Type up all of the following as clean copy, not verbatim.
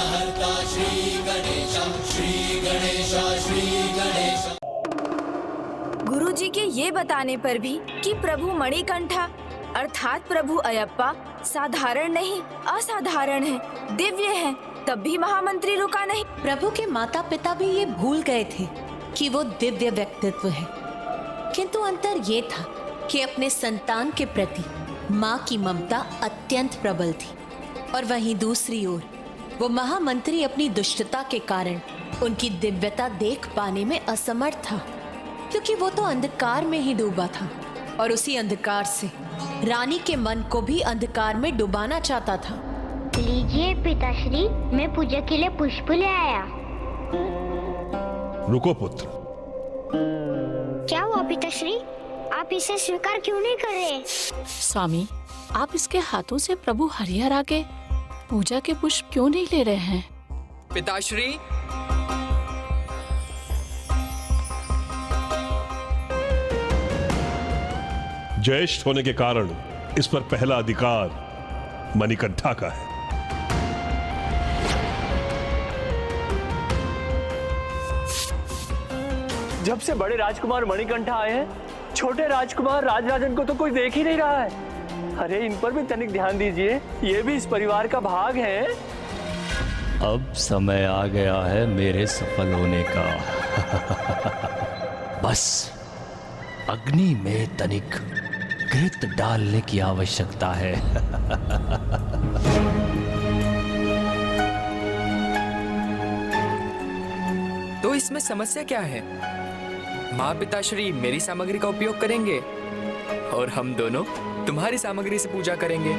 विघ्नहर्ता श्री गणेश, श्री गणेश, श्री गणेश। गुरुजी के ये बताने पर भी कि प्रभु मणिकंठा अर्थात प्रभु अयप्पा साधारण नहीं असाधारण है, दिव्य है, तब भी महामंत्री रुका नहीं। प्रभु के माता पिता भी ये भूल गए थे कि वो दिव्य व्यक्तित्व है, किंतु अंतर ये था कि अपने संतान के प्रति माँ की ममता अत्यंत प्रबल थी, और वहीं दूसरी ओर वो महामंत्री अपनी दुष्टता के कारण उनकी दिव्यता देख पाने में असमर्थ था, क्योंकि वो तो अंधकार में ही डूबा था और उसी अंधकार से रानी के मन को भी अंधकार में डुबाना चाहता था। लीजिए पिताश्री, मैं पूजा के लिए पुष्प ले आया। रुको पुत्र। क्या हुआ पिताश्री, आप इसे स्वीकार क्यों नहीं कर रहे? स्वामी, आप इसके हाथों से प्रभु हरिहर आगे पूजा के पुष्प क्यों नहीं ले रहे हैं? पिताश्री, ज्येष्ठ होने के कारण इस पर पहला अधिकार मणिकंठा का है। जब से बड़े राजकुमार मणिकंठा आए हैं, छोटे राजकुमार राजराजन को तो कोई देख ही नहीं रहा है। अरे इन पर भी तनिक ध्यान दीजिए, ये भी इस परिवार का भाग है। अब समय आ गया है मेरे सफल होने का। बस अग्नि में तनिक घृत डालने की आवश्यकता है। तो इसमें समस्या क्या है? माँ पिताश्री मेरी सामग्री का उपयोग करेंगे और हम दोनों तुम्हारी सामग्री से पूजा करेंगे।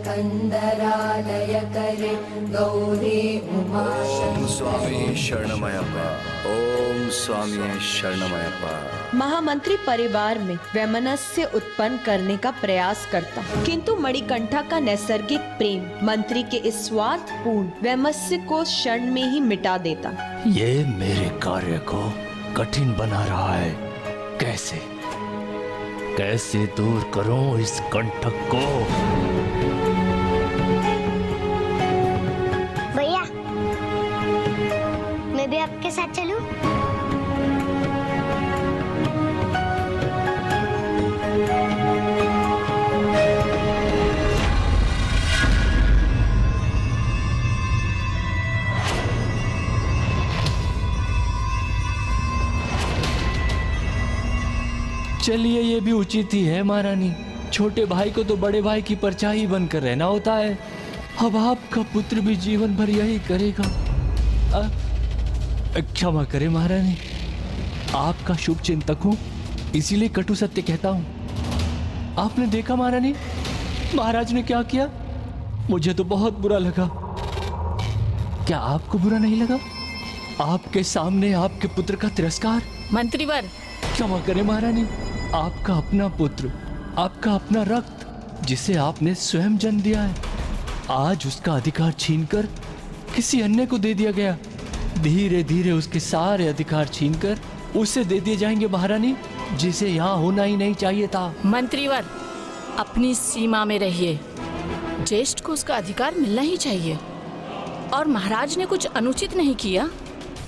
कंदरालय करे गौरी उमा ओम स्वामी शरणमयप्पा, ओम स्वामी शरणमयप्पा। महामंत्री परिवार में वैमनस्य उत्पन्न करने का प्रयास करता, किंतु मणिकंठा का नैसर्गिक प्रेम मंत्री के इस स्वार्थपूर्ण वैमनस्य को क्षण में ही मिटा देता। ये मेरे कार्य को कठिन बना रहा है। कैसे दूर करूं इस कंटक को? भैया, मैं भी आपके साथ चलूं? चलिए, ये भी उचित ही है महारानी। छोटे भाई को तो बड़े भाई की परछाई बनकर रहना होता है। अब आपका पुत्र भी जीवन भर यही करेगा। क्षमा करें महारानी, आपका शुभ चिंतक हूं, इसीलिए कटु सत्य कहता हूं। आपने देखा महारानी, महाराज ने क्या किया? मुझे तो बहुत बुरा लगा। क्या आपको बुरा नहीं लगा? आपके सामने आपके पुत्र का तिरस्कार। मंत्रीवर, क्षमा करें महारानी, आपका अपना पुत्र, आपका अपना रक्त, जिसे आपने स्वयं जन्म दिया है, आज उसका अधिकार छीनकर किसी अन्य को दे दिया गया। धीरे धीरे उसके सारे अधिकार छीनकर उसे दे दिए जाएंगे महारानी, जिसे यहाँ होना ही नहीं चाहिए था। मंत्रीवर, अपनी सीमा में रहिए। ज्येष्ठ को उसका अधिकार मिलना ही चाहिए, और महाराज ने कुछ अनुचित नहीं किया।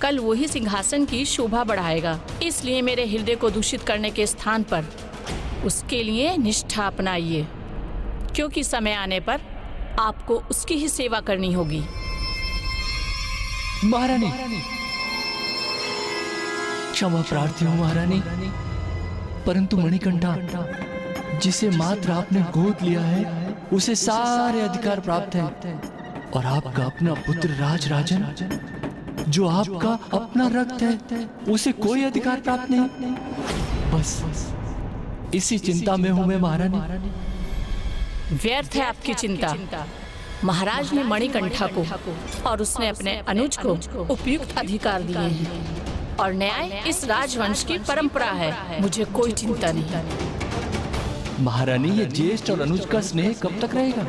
कल वही सिंहासन की शोभा बढ़ाएगा, इसलिए मेरे हृदय को दूषित करने के स्थान पर उसके लिए निष्ठा अपनाइए, क्योंकि समय आने पर आपको उसकी ही सेवा करनी होगी। महारानी, क्षमा प्रार्थी हूँ महारानी, परंतु मणिकंठा, जिसे मात्र आपने गोद लिया है, उसे सारे अधिकार प्राप्त हैं, और आपका अपना पुत्र राजराजन, जो आपका अपना रक्त है, उसे कोई अधिकार प्राप्त नहीं। बस इसी चिंता में हूं मैं महारानी। व्यर्थ है आपकी चिंता। महाराज ने मणिकंठा को और उसने अपने अनुज को उपयुक्त अधिकार दिए हैं, और न्याय इस राजवंश की परंपरा है। मुझे कोई चिंता नहीं। महारानी, ये ज्येष्ठ और अनुज का स्नेह कब तक रहेगा?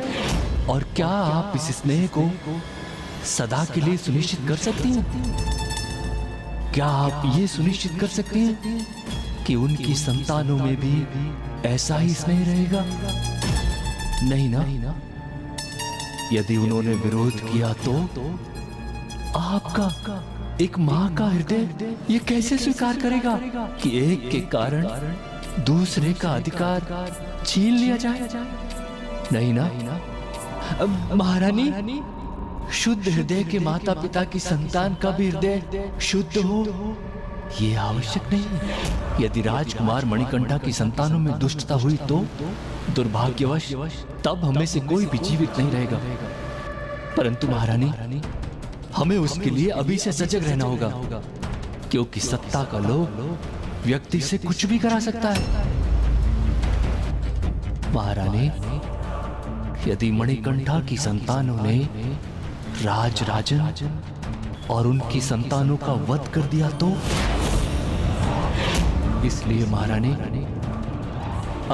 और क्या आप इस स्नेह को सदा के लिए सुनिश्चित कर सकती हैं? क्या आप ये सुनिश्चित कर सकती हैं कि उनकी संतानों में भी ऐसा ही स्नेह रहेगा? नहीं ना? यदि उन्होंने विरोध किया तो आपका एक माँ का हृदय ये कैसे स्वीकार करेगा कि एक के कारण दूसरे का अधिकार छीन लिया जाए? नहीं ना? महारानी, शुद्ध हृदय के माता पिता की संतान का भी हृदय शुद्ध हो ये आवश्यक नहीं। यदि राजकुमार मणिकंठा की संतानों में दुष्टता हुई तो दुर्भाग्यवश तब हमें से कोई भी जीवित नहीं रहेगा। परंतु महारानी, हमें उसके लिए अभी से सजग रहना होगा, क्योंकि सत्ता का लोभ व्यक्ति से कुछ भी करा सकता है। महारानी, यदि मणिकंठा की संतानों ने राजराजन और उनकी संतानों का वध कर दिया तो? इसलिए महारानी,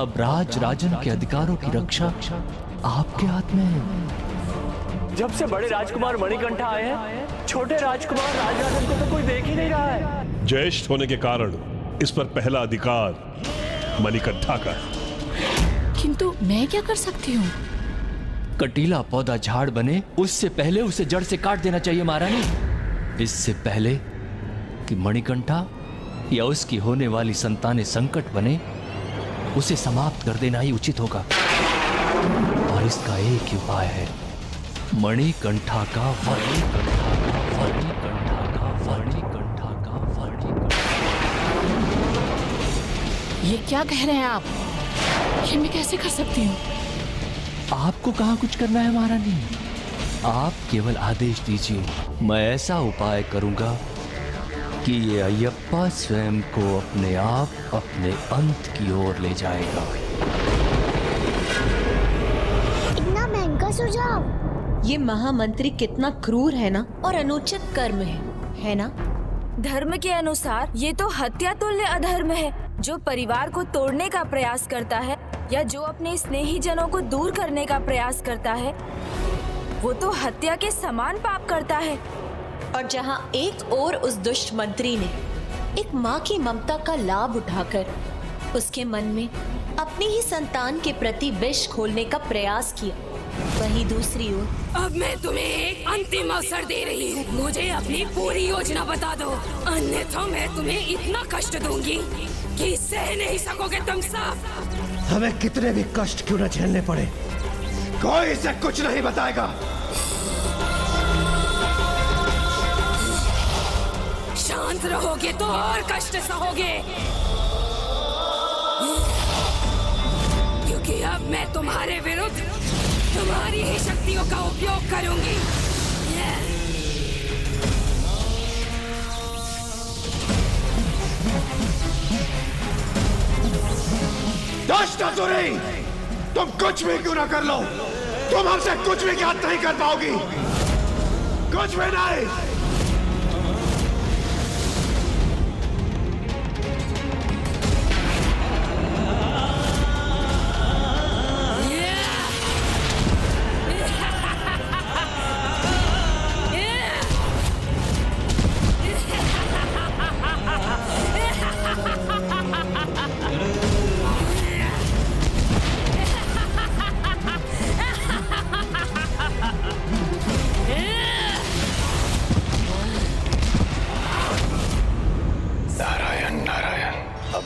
अब राजराजन के अधिकारों की रक्षा आपके हाथ में है। जब से बड़े राजकुमार मणिकंठा आए हैं, छोटे राजकुमार राजराजन को तो कोई देख ही नहीं रहा है। ज्येष्ठ होने के कारण इस पर पहला अधिकार मणिकंठा का है। किंतु मैं क्या कर सकती हूँ? कटीला पौधा झाड़ बने उससे पहले उसे जड़ से काट देना चाहिए महारानी। इससे पहले कि मणिकंठा या उसकी होने वाली संतानें संकट बने, उसे समाप्त कर देना ही उचित होगा। और इसका एक ही उपाय है, मणिकंठा का ये क्या कह रहे हैं आप? ये मैं कैसे कर सकती हूँ? आपको कहाँ कुछ करना है महारानी, आप केवल आदेश दीजिए, मैं ऐसा उपाय करूंगा कि ये अयप्पा स्वयं को अपने आप अपने अंत की ओर ले जाएगा। इतना महंगा सुझाव। ये महामंत्री कितना क्रूर है ना, और अनुचित कर्म है ना? धर्म के अनुसार ये तो हत्या तुल्य अधर्म है। जो परिवार को तोड़ने का प्रयास करता है या जो अपने स्नेही जनों को दूर करने का प्रयास करता है, वो तो हत्या के समान पाप करता है। और जहाँ एक और उस दुष्ट मंत्री ने एक माँ की ममता का लाभ उठाकर उसके मन में अपनी ही संतान के प्रति विष खोलने का प्रयास किया, वहीं दूसरी ओर अब मैं तुम्हें एक अंतिम अवसर दे रही हूँ। मुझे अपनी पूरी योजना बता दो, अन्यथा मैं तुम्हें इतना कष्ट दूंगी कि सह नहीं सकोगे तुम सब। हमें कितने भी कष्ट क्यों न झेलने पड़े, कोई इसे कुछ नहीं बताएगा। शांत रहोगे तो और कष्ट सहोगे, क्योंकि अब मैं तुम्हारे विरुद्ध तुम्हारी ही शक्तियों का उपयोग करूंगी। दुष्ट असुरी, तुम कुछ भी क्यों ना कर लो, तुम हमसे कुछ भी ज्ञात नहीं कर पाओगी, कुछ भी नहीं।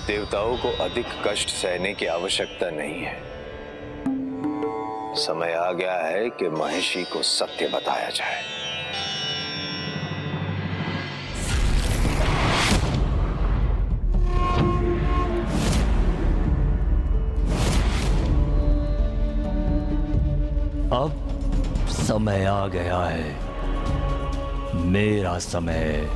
देवताओं को अधिक कष्ट सहने की आवश्यकता नहीं है। समय आ गया है कि महिषी को सत्य बताया जाए। अब समय आ गया है, मेरा समय।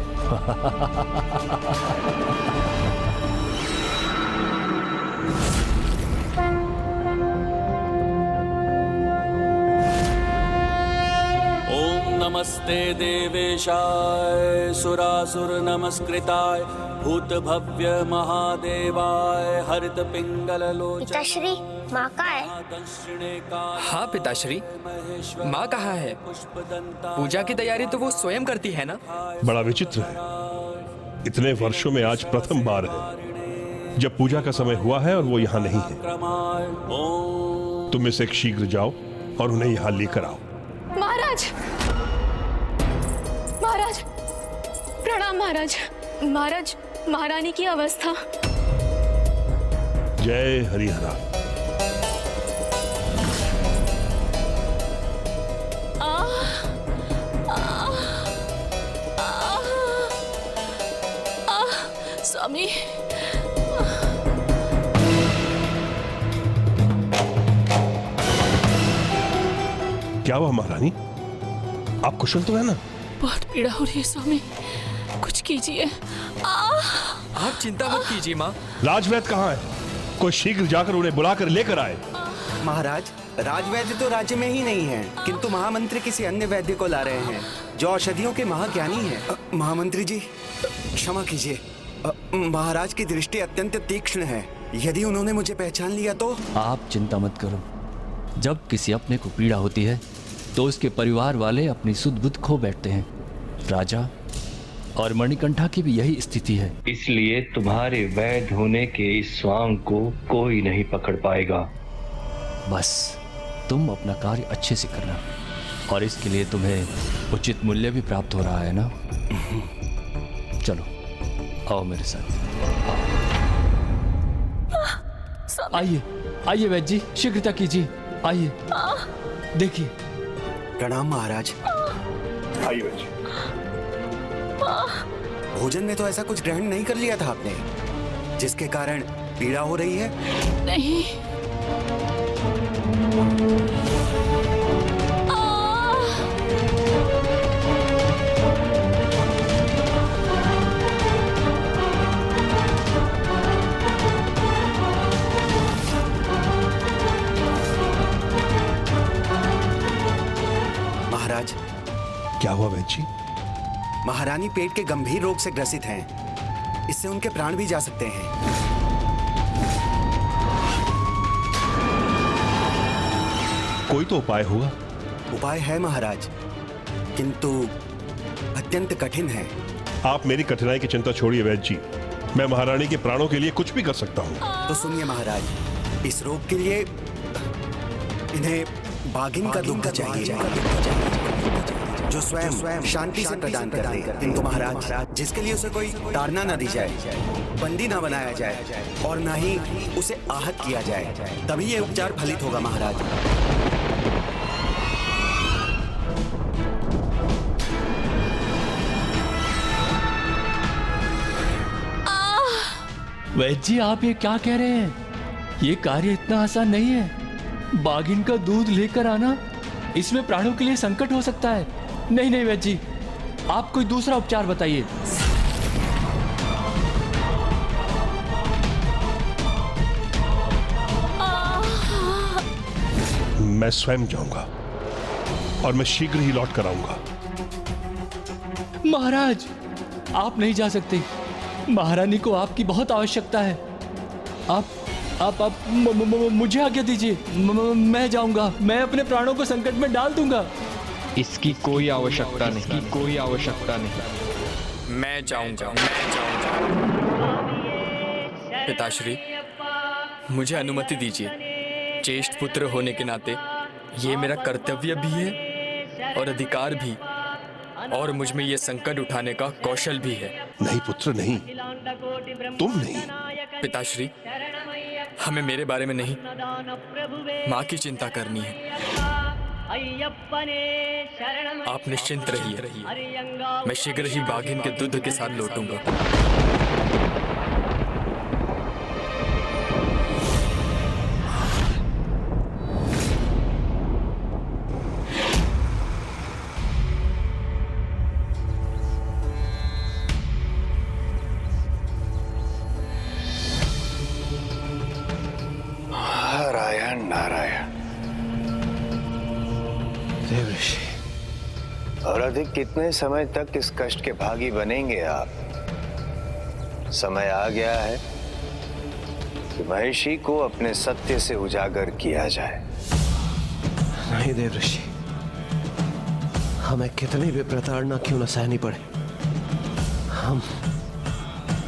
नमस्ते देवेशाय सुरासुर नमस्कृताय भूत भव्य महादेवाय हरित पिंगल पिताश्री माँ का है? हाँ पिताश्री, माँ कहाँ है? पूजा की तैयारी तो वो स्वयं करती है ना? बड़ा विचित्र है, इतने वर्षों में आज प्रथम बार है जब पूजा का समय हुआ है और वो यहाँ नहीं है। तुम इसे शीघ्र जाओ और उन्हें यहाँ लेकर आओ। महाराज, महाराज, प्रणाम महाराज। महाराज, महारानी की अवस्था। जय हरिहरा। स्वामी, क्या हुआ महारानी, आप कुशल तो है ना? बहुत पीड़ा हो रही है स्वामी, कुछ कीजिए। आप चिंता मत कीजिए माँ। राजवैद्य कहाँ है? कोई शीघ्र जाकर उन्हें बुलाकर लेकर आए। महाराज, राजवैद्य तो राज्य में ही नहीं है, किंतु महामंत्री किसी अन्य वैद्य को ला रहे हैं जो औषधियों के महाज्ञानी है। महामंत्री जी क्षमा कीजिए, महाराज की दृष्टि अत्यंत तीक्ष्ण है, यदि उन्होंने मुझे पहचान लिया तो। आप चिंता मत करो, जब किसी अपने को पीड़ा होती है तो उसके परिवार वाले अपनी सुध बुध खो बैठते हैं। राजा और मणिकंठा की भी यही स्थिति है। इसलिए तुम्हारे वैध होने के इस स्वांग को कोई नहीं पकड़ पाएगा। बस तुम अपना कार्य अच्छे से करना, और इसके लिए तुम्हें उचित मूल्य भी प्राप्त हो रहा है ना। चलो आओ मेरे साथ। आइए आइए वैद्य जी, शीघ्रता कीजिए, आइए देखिए। प्रणाम महाराज। आइए वैद्य। भोजन में तो ऐसा कुछ ग्रहण नहीं कर लिया था आपने, जिसके कारण पीड़ा हो रही है? नहीं। महाराज, क्या हुआ वैद्य जी? महारानी पेट के गंभीर रोग से ग्रसित हैं, इससे उनके प्राण भी जा सकते हैं। कोई तो उपाय होगा? उपाय है महाराज, किंतु अत्यंत कठिन है। आप मेरी कठिनाई की चिंता छोड़िए वैद्य जी, मैं महारानी के प्राणों के लिए कुछ भी कर सकता हूँ। तो सुनिए महाराज, इस रोग के लिए इन्हें बाघिन का दुग्ध चाहिए, जो स्वयं शांति से प्रदान कर दे। किंतु महाराज, जिसके लिए उसे कोई ताड़ना न दी जाए, बंदी न बनाया जाए और न ही उसे आहत किया जाए, तभी ये उपचार फलित होगा महाराज। वैद्य जी, आप ये क्या कह रहे हैं? ये कार्य इतना आसान नहीं है। बाघिन का दूध लेकर आना, इसमें प्राणों के लिए संकट हो सकता है। नहीं नहीं वैद्य जी, आप कोई दूसरा उपचार बताइए। मैं स्वयं जाऊंगा और मैं शीघ्र ही लौट कर आऊंगा। महाराज, आप नहीं जा सकते, महारानी को आपकी बहुत आवश्यकता है। आप मुझे आज्ञा दीजिए, मैं जाऊंगा, मैं अपने प्राणों को संकट में डाल दूंगा। इसकी कोई आवश्यकता नहीं, कोई आवश्यकता नहीं। मैं जाऊंगा। पिताश्री, मुझे अनुमति दीजिए। ज्येष्ठ पुत्र होने के नाते ये मेरा कर्तव्य भी है और अधिकार भी, और मुझ में ये संकट उठाने का कौशल भी है। नहीं पुत्र, नहीं, तुम नहीं। पिताश्री, हमें मेरे बारे में नहीं, माँ की चिंता करनी है। आप निश्चिंत रहिए, मैं शीघ्र ही बाघिन के दूध के साथ लौटूंगा। नारायण नारायण। देवऋषि, और अधिक कितने समय तक इस कष्ट के भागी बनेंगे आप? समय आ गया है कि महिषी को अपने सत्य से उजागर किया जाए। नहीं देवऋषि, हमें कितनी भी प्रताड़ना क्यों न सहनी पड़े,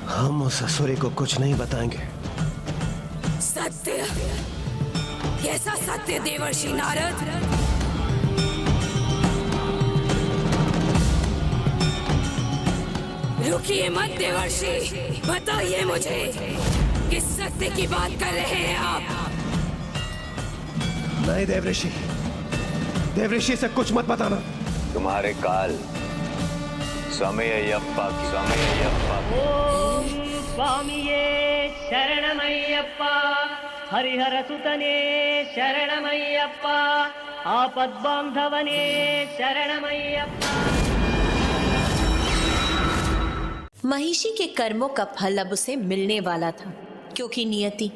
हम उस असुरी को कुछ नहीं बताएंगे। सत्य? कैसा सत्य देवर्षि नारद? रुकिए मत देवर्षि, बताइए मुझे किस सत्य की बात कर रहे हैं आप? नहीं देवऋषि, देवऋषि से कुछ मत बताना। तुम्हारे काल स्वामी अय्यप्पा ओम स्वामिये शरणमय्यप्पा, हरिहर सुतने शरणमय्यप्पा, आपद्बांधवने शरणमय्यप्पा। महिषी के कर्मों का फल अब उसे मिलने वाला था, क्योंकि नियति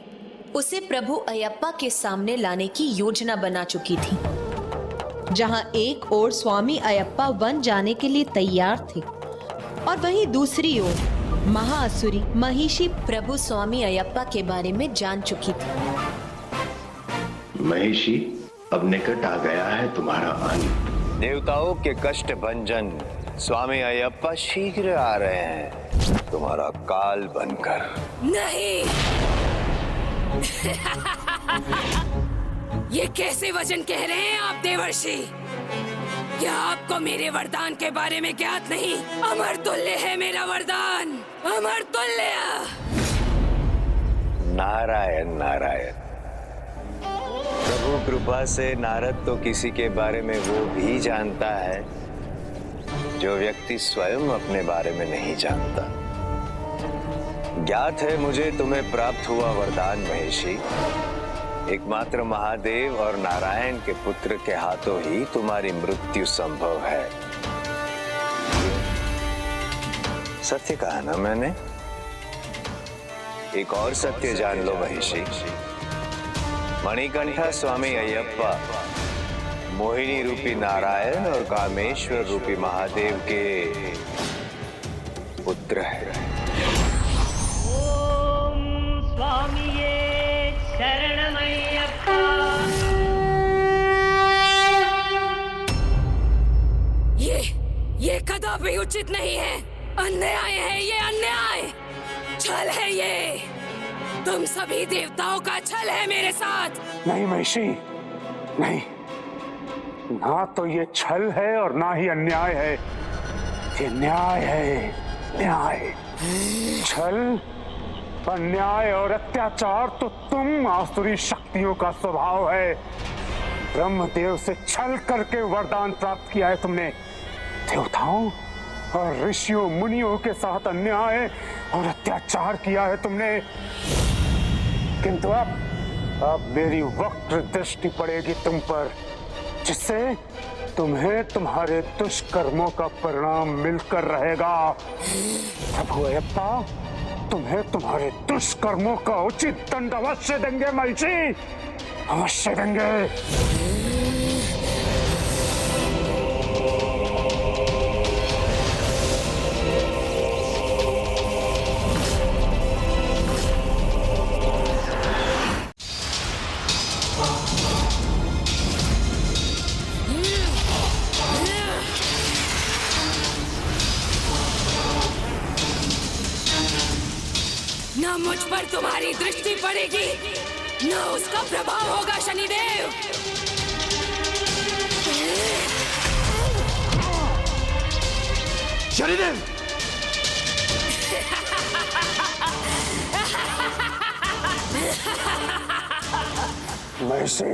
उसे प्रभु अयप्पा के सामने लाने की योजना बना चुकी थी। जहां एक ओर स्वामी अयप्पा वन जाने के लिए तैयार थे और वहीं दूसरी ओर महाअसुरी महिषी प्रभु स्वामी अयप्पा के बारे में जान चुकी थी। महिषी, अब निकट आ गया है तुम्हारा अंत। देवताओं के कष्ट भंजन स्वामी अयप्पा शीघ्र आ रहे हैं, तुम्हारा काल बनकर। नहीं। ये कैसे वचन कह रहे हैं आप देवर्षि? क्या आपको मेरे वरदान के बारे में ज्ञात नहीं? अमर तुल्य है मेरा वरदान, अमर तुल्य। नारायण नारायण। प्रभु कृपा से नारद तो किसी के बारे में वो भी जानता है जो व्यक्ति स्वयं अपने बारे में नहीं जानता। ज्ञात है मुझे तुम्हें प्राप्त हुआ वरदान महिषी। एकमात्र महादेव और नारायण के पुत्र के हाथों ही तुम्हारी मृत्यु संभव है। सत्य कहा ना मैंने? एक और सत्य जान लो महिषी। मणिकंठा स्वामी अयप्पा मोहिनी रूपी नारायण और कामेश्वर रूपी महादेव के पुत्र है। ओम स्वामिये शरणमय्यप्पा। ये कदापि उचित नहीं है। अन्याय है ये, अन्याय, छल है ये। तुम सभी देवताओं का छल है मेरे साथ। नहीं महिषी, नहीं, ना तो ये छल है और ना ही अन्याय है, ये न्याय है, न्याय। छल, अन्याय और अत्याचार तो तुम आसुरी शक्तियों का स्वभाव है। ब्रह्मदेव से छल करके वरदान प्राप्त किया है तुमने। देवताओं और ऋषियों मुनियों के साथ अन्याय और अत्याचार किया है तुमने। किंतु अब मेरी वक्र दृष्टि पड़ेगी तुम पर, जिससे तुम्हें तुम्हारे दुष्कर्मों का परिणाम मिलकर रहेगा। प्रभु अयप्पा तुम्हें तुम्हारे दुष्कर्मों का उचित दंड अवश्य देंगे महिषी, अवश्य देंगे। न मुझ पर तुम्हारी दृष्टि पड़ेगी, न उसका प्रभाव होगा शनिदेव। शनिदेव! महिषी,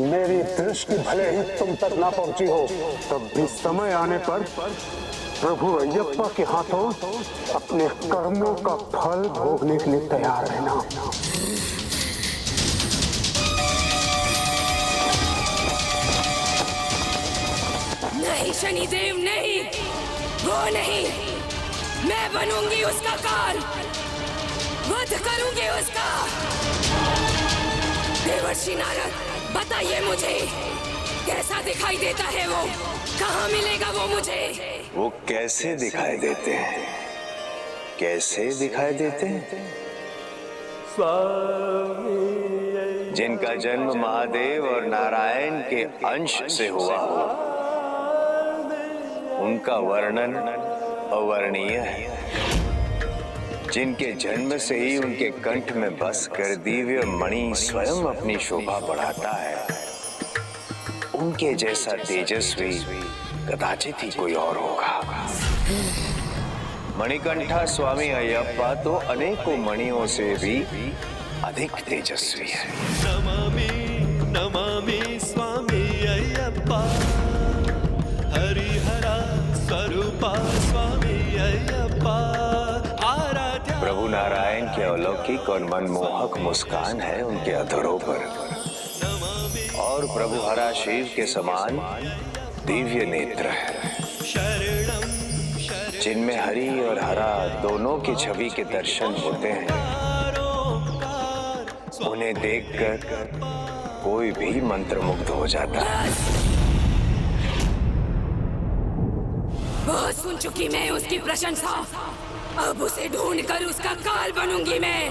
मेरी दृष्टि भले ही तुम तक ना पहुंची हो, तब भी समय आने पर प्रभु अयप्पा के हाथों अपने कर्मों का फल भोगने के लिए तैयार रहना। नहीं शनिदेव, नहीं, वो नहीं। मैं बनूंगी उसका काल, वध करूंगी उसका। देवर्षि नारद, बताइए मुझे कैसा दिखाई देता है वो? कहाँ मिलेगा वो मुझे? वो कैसे दिखाई देते हैं? कैसे दिखाई देते हैं? जिनका जन्म महादेव और नारायण के अंश से हुआ हो, उनका वर्णन अवर्णीय है। जिनके जन्म से ही उनके कंठ में बस कर दिव्य मणि स्वयं अपनी शोभा बढ़ाता है, उनके जैसा तेजस्वी कदाचित ही कोई और होगा। मणिकंठा स्वामी अयप्पा तो अनेकों मणियों से भी अधिक तेजस्वी है। नमामि नमामि स्वामी अयप्पा, हरिहरा स्वरूपा स्वामी अयप्पा। प्रभु नारायण के अलौकिक और मनमोहक मुस्कान है उनके अधरों पर, और प्रभु हरा शिव के समान दिव्य नेत्र है, जिनमें हरि और हरा दोनों की छवि के दर्शन होते हैं। उन्हें देखकर कोई भी मंत्रमुग्ध हो जाता है। बहुत सुन चुकी मैं उसकी प्रशंसा, अब उसे ढूंढकर उसका काल बनूंगी मैं।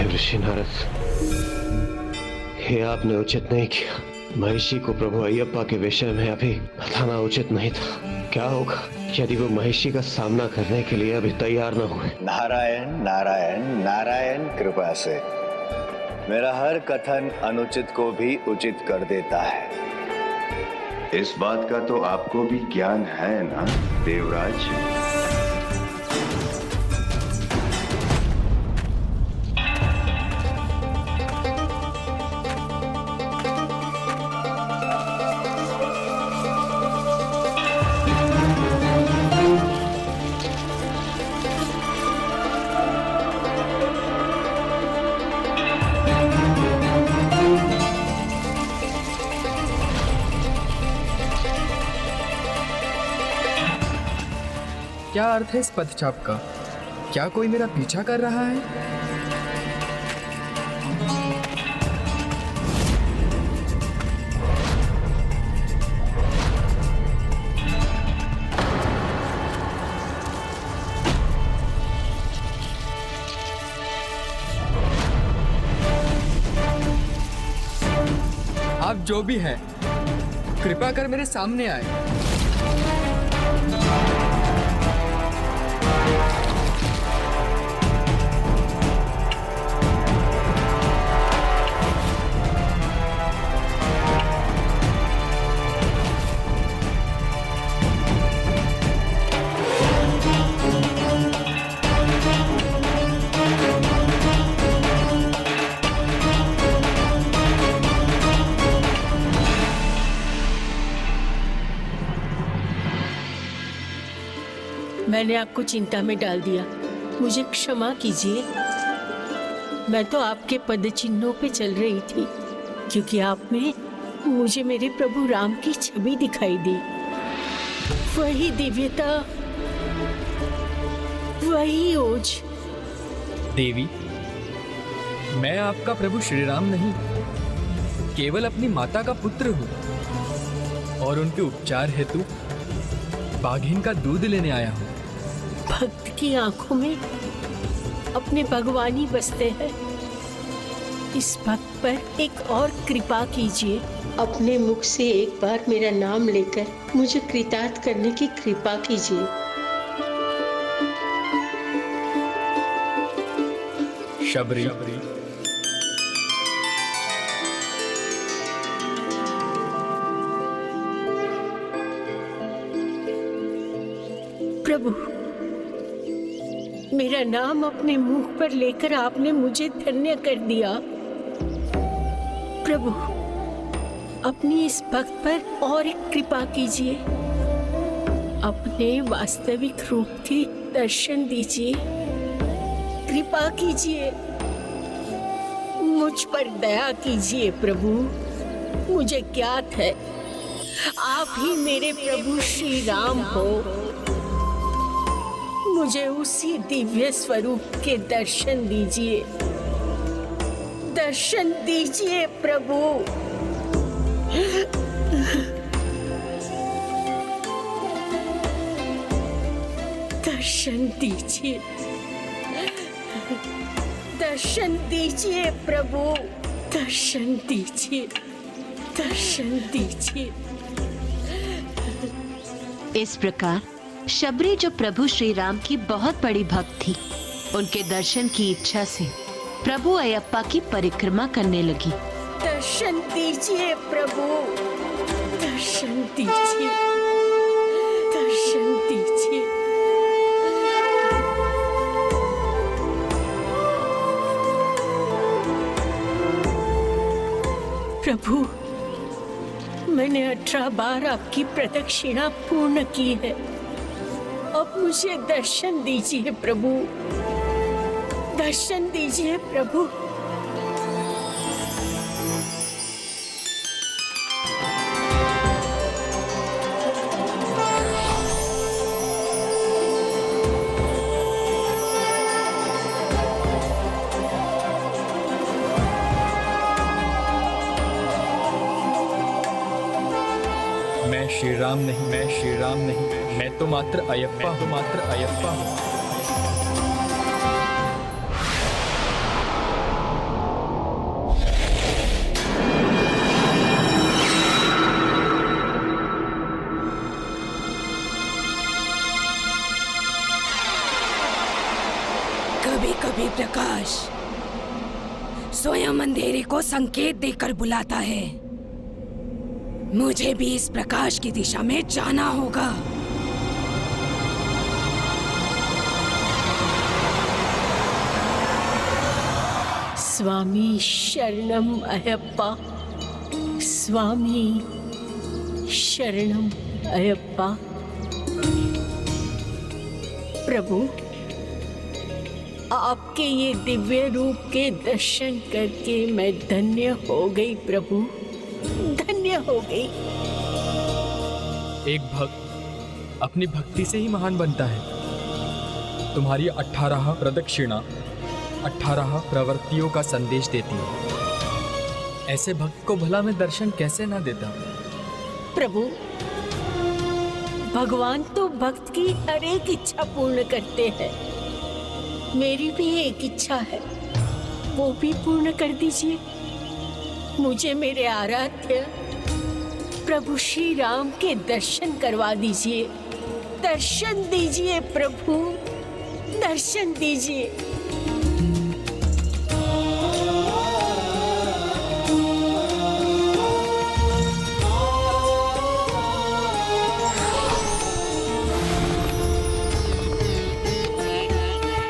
ऋषि नारद, ये आपने उचित नहीं किया। महिषी को प्रभु अयप्पा के विषय में अभी बताना उचित नहीं था। क्या होगा यदि वो महिषी का सामना करने के लिए अभी तैयार न हुए? नारायण नारायण नारायण कृपा से मेरा हर कथन अनुचित को भी उचित कर देता है। इस बात का तो आपको भी ज्ञान है ना देवराज? क्या अर्थ है इस पदचाप का? क्या कोई मेरा पीछा कर रहा है? आप जो भी हैं, कृपा कर मेरे सामने आए। मैंने आपको चिंता में डाल दिया, मुझे क्षमा कीजिए। मैं तो आपके पद चिन्हों पे चल रही थी, क्योंकि आप में मुझे मेरे प्रभु राम की छवि दिखाई दी। वही दिव्यता, वही ओज। देवी, मैं आपका प्रभु श्री राम नहीं, केवल अपनी माता का पुत्र हूँ, और उनके उपचार हेतु बाघिन का दूध लेने आया हूँ। भक्त की आंखों में अपने भगवानी बसते हैं। इस भक्त पर एक और कृपा कीजिए। अपने मुख से एक बार मेरा नाम लेकर मुझे कृतार्थ करने की कृपा कीजिए। शबरी, प्रभु, मेरा नाम अपने मुख पर लेकर आपने मुझे धन्य कर दिया। प्रभु, अपनी इस भक्त पर और एक कृपा कीजिए। अपने वास्तविक रूप के दर्शन दीजिए। कृपा कीजिए, मुझ पर दया कीजिए प्रभु। मुझे ज्ञात है आप ही मेरे प्रभु श्री राम हो। मुझे उसी दिव्य स्वरूप के दर्शन दीजिए। दर्शन दीजिए प्रभु। दर्शन दीजिए। दर्शन दीजिए प्रभु। दर्शन दीजिए। दर्शन दीजिए। इस प्रकार शबरी, जो प्रभु श्री राम की बहुत बड़ी भक्त थी, उनके दर्शन की इच्छा से प्रभु अयप्पा की परिक्रमा करने लगी। दर्शन दीजिए प्रभु। दर्शन दीजिए। दर्शन दीजिए। प्रभु, मैंने 18 बार आपकी प्रदक्षिणा पूर्ण की है। अब मुझे दर्शन दीजिए प्रभु। दर्शन दीजिए प्रभु। मैं श्री राम नहीं, मैं श्री राम नहीं, मैं तो मात्र अयप्पा हूँ, मात्र अयप्पा हूँ। कभी कभी प्रकाश स्वयं अंधेरे को संकेत देकर बुलाता है। मुझे भी इस प्रकाश की दिशा में जाना होगा। स्वामी शरणम अयप्पा। स्वामी शरणम अयप्पा। प्रभु, आपके ये दिव्य रूप के दर्शन करके मैं धन्य हो गई प्रभु। धन्य हो गई। एक भक्त अपनी भक्ति से ही महान बनता है। तुम्हारी 18 प्रदक्षिणा 18 प्रवृत्तियों का संदेश देती है। ऐसे भक्त को भला मैं दर्शन कैसे ना देता? प्रभु, भगवान तो भक्त की हर एक इच्छा पूर्ण करते हैं। मेरी भी एक इच्छा है, वो भी पूर्ण कर दीजिए। मुझे मेरे आराध्य प्रभु श्री राम के दर्शन करवा दीजिए। दर्शन दीजिए प्रभु। दर्शन दीजिए।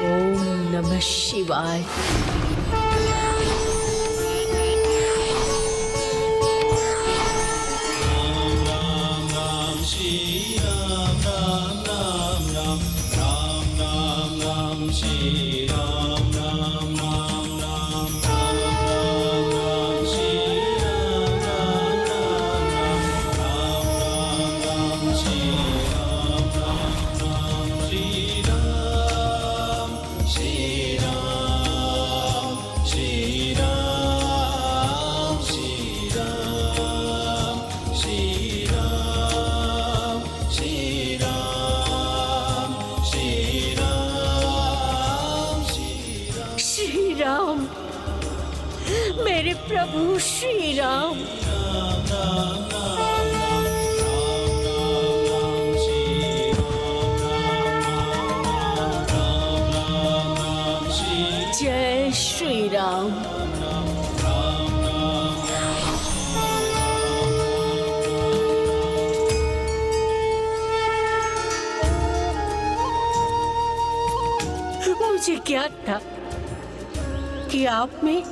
ओम नमः शिवाय। मेरे प्रभु श्री राम। जय श्री राम। मुझे ज्ञात था कि आप में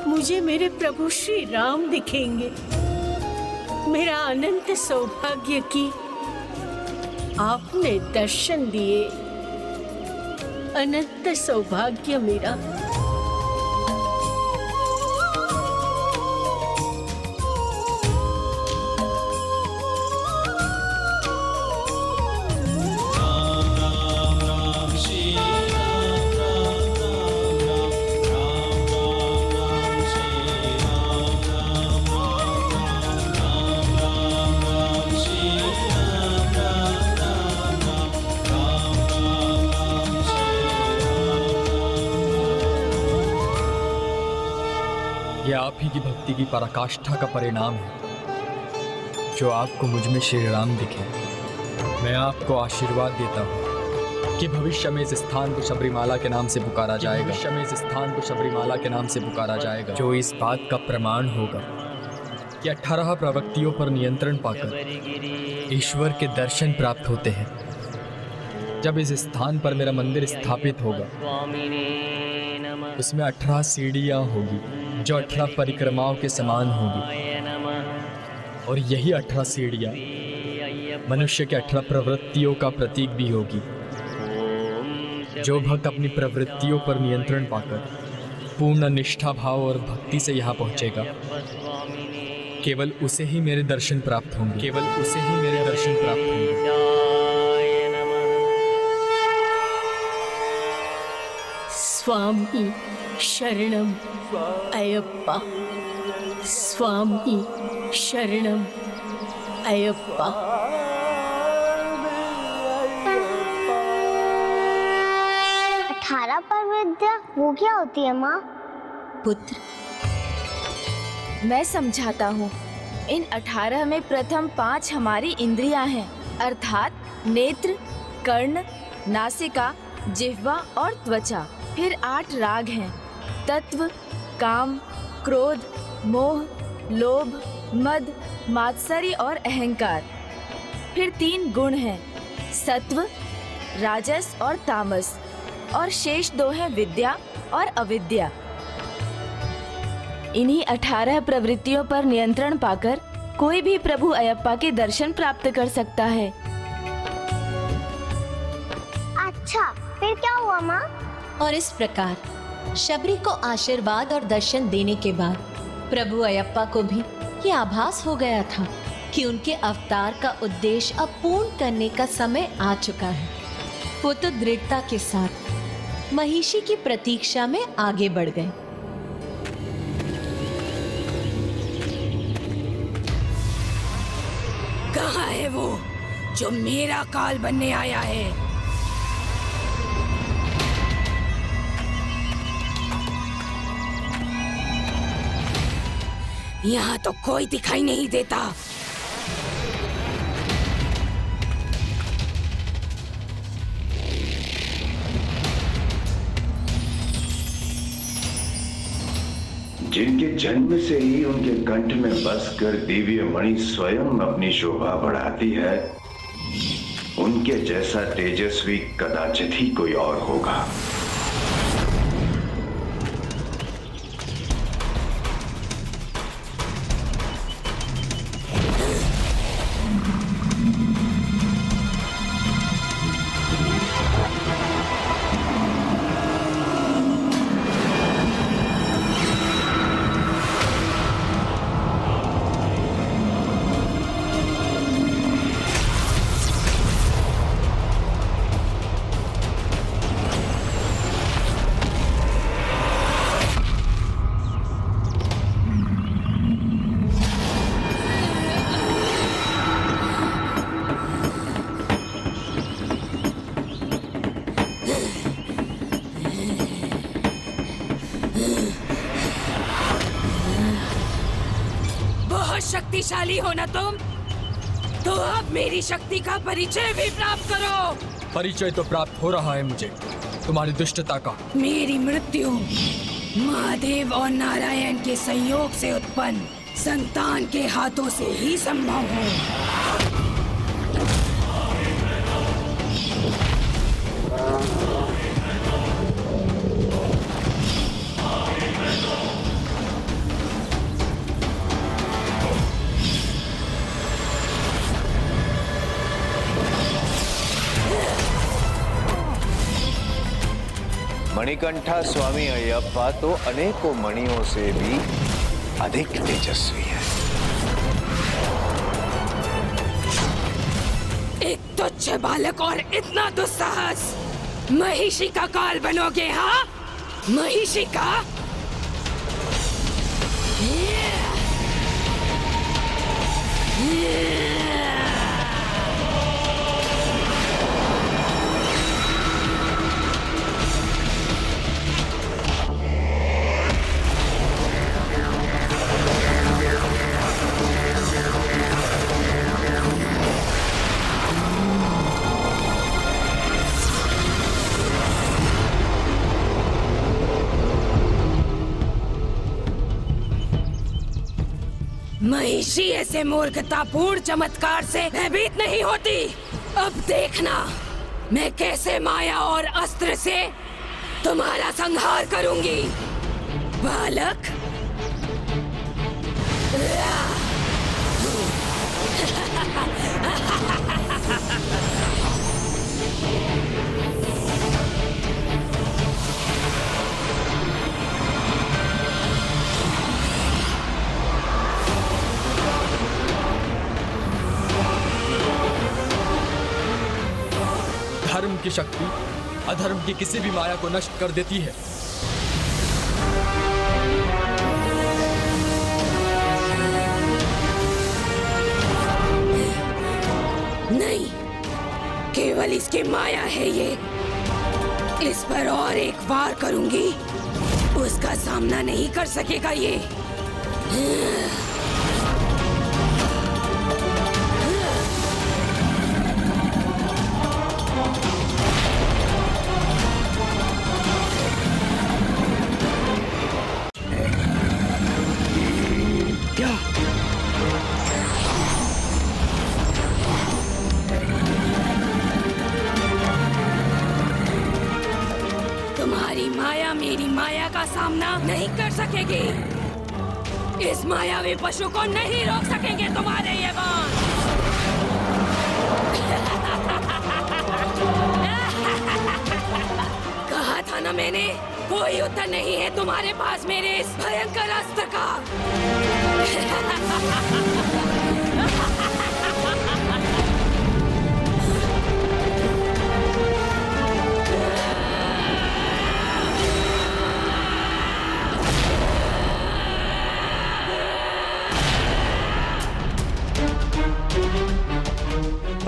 मुझे मेरे प्रभु श्री राम दिखेंगे। मेरा अनंत सौभाग्य कि आपने दर्शन दिए। अनंत सौभाग्य मेरा। यह आप ही की भक्ति की पराकाष्ठा का परिणाम है जो आपको मुझ में श्री राम दिखे। मैं आपको आशीर्वाद देता हूँ कि भविष्य में इस स्थान को शबरीमाला के नाम से पुकारा जाएगा। भविष्य में इस स्थान को शबरीमाला के नाम से पुकारा जाएगा, जो इस बात का प्रमाण होगा कि 18 प्रवृत्तियों पर नियंत्रण पाकर ईश्वर के दर्शन प्राप्त होते हैं। जब इस स्थान पर मेरा मंदिर स्थापित होगा, उसमें 18 सीढ़ियाँ होगी जो 18 परिक्रमाओं के समान होगी, और यही 18 सीढ़ियाँ मनुष्य के 18 प्रवृत्तियों का प्रतीक भी होगी। जो भक्त अपनी प्रवृत्तियों पर नियंत्रण पाकर पूर्ण निष्ठा भाव और भक्ति से यहाँ पहुँचेगा, केवल उसे ही मेरे दर्शन प्राप्त होंगे। केवल उसे ही मेरे दर्शन प्राप्त होंगे। स्वामी शरणम अयप्पा। स्वामी शरणम अयप्पा। 18 पर विद्या वो क्या होती है माँ? पुत्र, मैं समझाता हूँ। इन 18 में प्रथम 5 हमारी इंद्रियां हैं, अर्थात नेत्र, कर्ण, नासिका, जिह्वा और त्वचा। फिर 8 राग हैं, तत्व, काम, क्रोध, मोह, लोभ, मद, मात्सर्य और अहंकार। फिर 3 गुण हैं, सत्व, राजस और तामस, और शेष 2 हैं विद्या और अविद्या। इन्हीं 18 प्रवृत्तियों पर नियंत्रण पाकर कोई भी प्रभु अयप्पा के दर्शन प्राप्त कर सकता है। अच्छा, फिर क्या हुआ माँ? और इस प्रकार शबरी को आशीर्वाद और दर्शन देने के बाद प्रभु अयप्पा को भी ये आभास हो गया था कि उनके अवतार का उद्देश्य अब पूर्ण करने का समय आ चुका है। वो तो दृढ़ता के साथ महिषी की प्रतीक्षा में आगे बढ़ गए। कहाँ है वो जो मेरा काल बनने आया है? यहाँ तो कोई दिखाई नहीं देता। जिनके जन्म से ही उनके कंठ में बसकर दिव्य मणि स्वयं अपनी शोभा बढ़ाती है, उनके जैसा तेजस्वी कदाचित ही कोई और होगा। शक्तिशाली हो ना तुम, तो अब मेरी शक्ति का परिचय भी प्राप्त करो। परिचय तो प्राप्त हो रहा है मुझे तुम्हारी दुष्टता का। मेरी मृत्यु महादेव और नारायण के संयोग से उत्पन्न संतान के हाथों से ही संभव है। मणिकंठा स्वामी अयप्पा तो अनेकों मणियों से भी अधिक तेजस्वी है। एक तुच्छ बालक और इतना दुस्साहस, महिषी का काल बनोगे? हाँ, महिषी का। महिषी ऐसे मूर्खतापूर्ण चमत्कार से भयभीत नहीं होती। अब देखना मैं कैसे माया और अस्त्र से तुम्हारा संहार करूंगी, बालक। धर्म की शक्ति अधर्म की किसी भी माया को नष्ट कर देती है। नहीं, केवल इसकी माया है ये। इस पर और एक वार करूंगी, उसका सामना नहीं कर सकेगा ये। तुम्हारी माया मेरी माया का सामना नहीं कर सकेगी। इस मायावी पशु को नहीं रोक सकेंगे तुम्हारे ये बाण। कहा था ना मैंने, कोई उत्तर नहीं है तुम्हारे पास मेरे इस भयंकर अस्त्र का।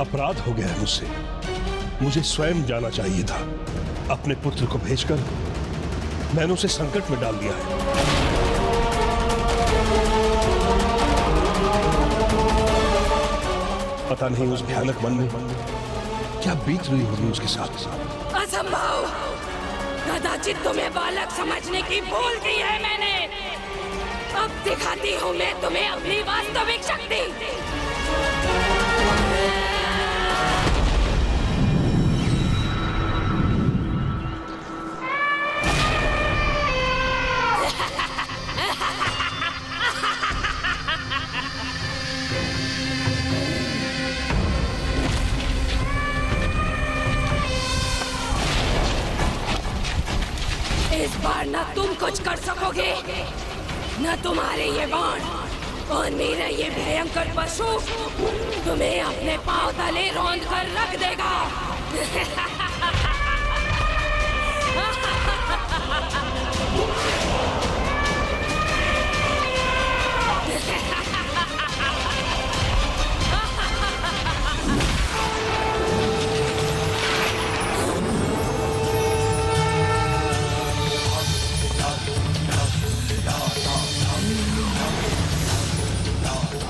अपराध हो गया है मुझसे। मुझे स्वयं जाना चाहिए था। अपने पुत्र को भेजकर मैंने उसे संकट में डाल दिया है। पता नहीं उस भयानक वन में क्या बीत रही होगी उसके साथ। असंभव! कदाचित तुम्हें बालक समझने की भूल की है मैंने। अब दिखाती हूँ मैं तुम्हें अपनी वास्तविक शक्ति। इस बार न तुम कुछ कर सकोगे, न तुम्हारे ये बाण, और मेरा ये भयंकर पशु तुम्हें अपने पांव तले रौंद कर रख देगा।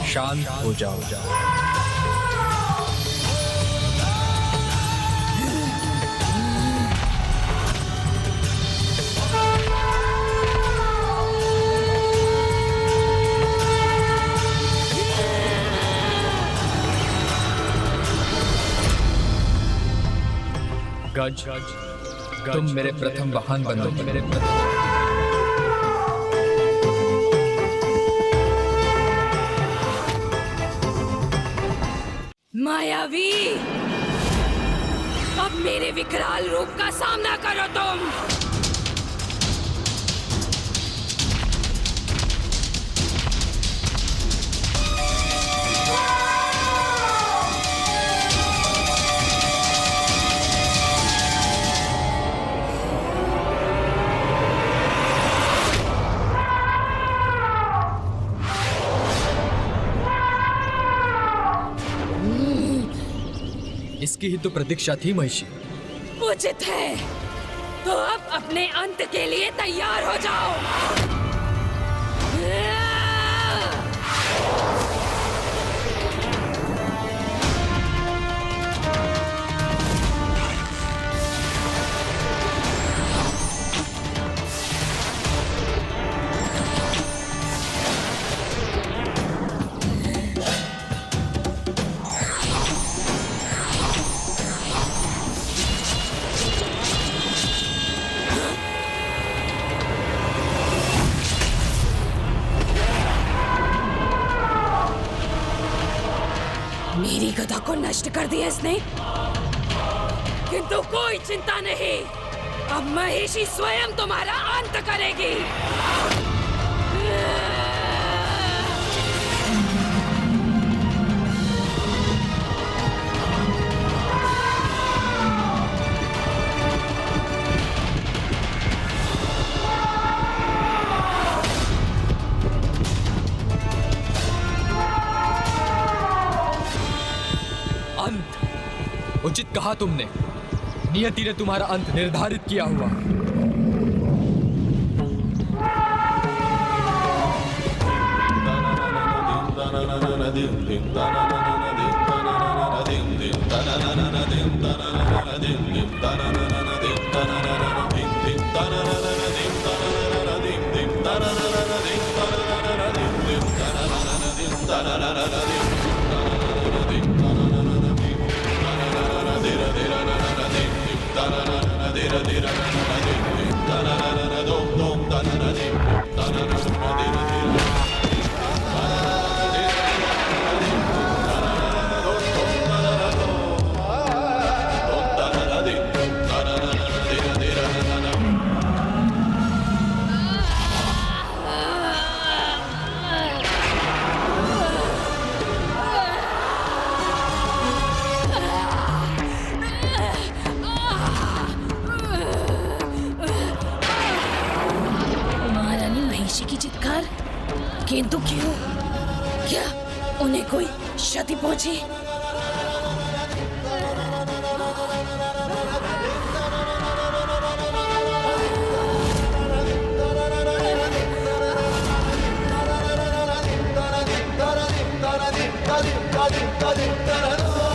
शांत हो जाओ। गज, तुम मेरे प्रथम वाहन बनो। मायावी, अब मेरे विकराल रूप का सामना करो तुम। इसकी ही तो प्रतीक्षा थी महिषी। उचित है, तो अब अपने अंत के लिए तैयार हो जाओ। मेरी गदा को नष्ट कर दिया इसने, किंतु कोई चिंता नहीं, अब महिषी स्वयं तुम्हारा अंत करेगी। उचित कहा तुमने, नियति ने तुम्हारा अंत निर्धारित किया हुआ। किंतु क्यों? क्या उन्हें कोई क्षति पहुंची? Da